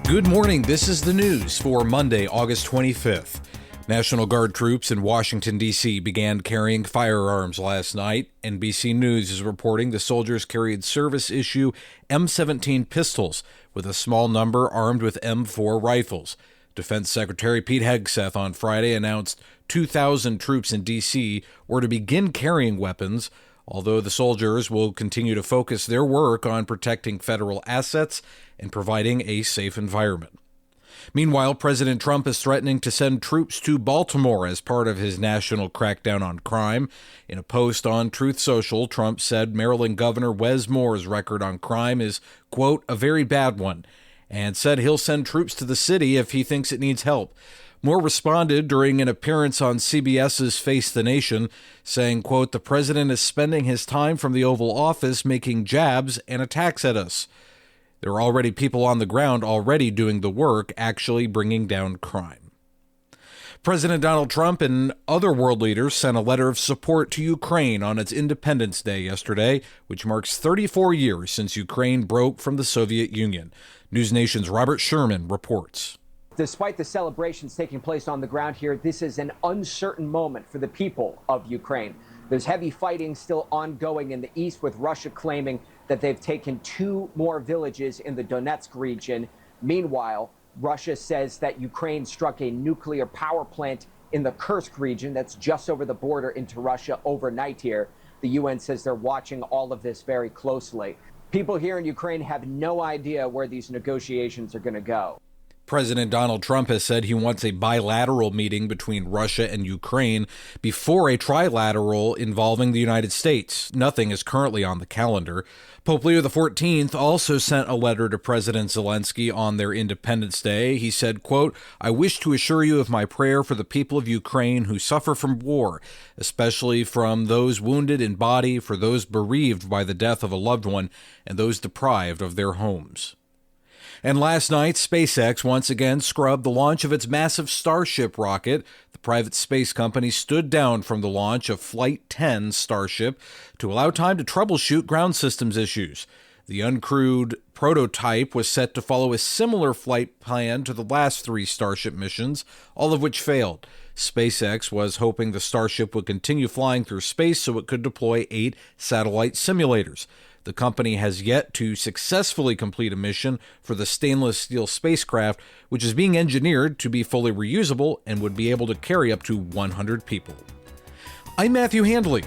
Good morning. This is the news for Monday, August 25th. National Guard troops in Washington, D.C. began carrying firearms last night. NBC News is reporting the soldiers carried service-issue M17 pistols, with a small number armed with M4 rifles. Defense Secretary Pete Hegseth on Friday announced 2,000 troops in D.C. were to begin carrying weapons, although the soldiers will continue to focus their work on protecting federal assets and providing a safe environment. Meanwhile, President Trump is threatening to send troops to Baltimore as part of his national crackdown on crime. In a post on Truth Social, Trump said Maryland Governor Wes Moore's record on crime is, quote, a very bad one, and said he'll send troops to the city if he thinks it needs help. Moore responded during an appearance on CBS's Face the Nation, saying, quote, the president is spending his time from the Oval Office making jabs and attacks at us. There are already people on the ground already doing the work, actually bringing down crime. President Donald Trump and other world leaders sent a letter of support to Ukraine on its Independence Day yesterday, which marks 34 years since Ukraine broke from the Soviet Union. News Nation's Robert Sherman reports. Despite the celebrations taking place on the ground here, this is an uncertain moment for the people of Ukraine. There's heavy fighting still ongoing in the east, with Russia claiming that they've taken 2 more villages in the Donetsk region. Meanwhile, Russia says that Ukraine struck a nuclear power plant in the Kursk region that's just over the border into Russia overnight here. The UN says they're watching all of this very closely. People here in Ukraine have no idea where these negotiations are going to go. President Donald Trump has said he wants a bilateral meeting between Russia and Ukraine before a trilateral involving the United States. Nothing is currently on the calendar. Pope Leo XIV also sent a letter to President Zelensky on their Independence Day. He said, quote, I wish to assure you of my prayer for the people of Ukraine who suffer from war, especially from those wounded in body, for those bereaved by the death of a loved one, and those deprived of their homes. And last night, SpaceX once again scrubbed the launch of its massive Starship rocket. The private space company stood down from the launch of Flight 10 Starship to allow time to troubleshoot ground systems issues. The uncrewed prototype was set to follow a similar flight plan to the last 3 Starship missions, all of which failed. SpaceX was hoping the Starship would continue flying through space so it could deploy 8 satellite simulators. The company has yet to successfully complete a mission for the stainless steel spacecraft, which is being engineered to be fully reusable and would be able to carry up to 100 people. I'm Matthew Handley.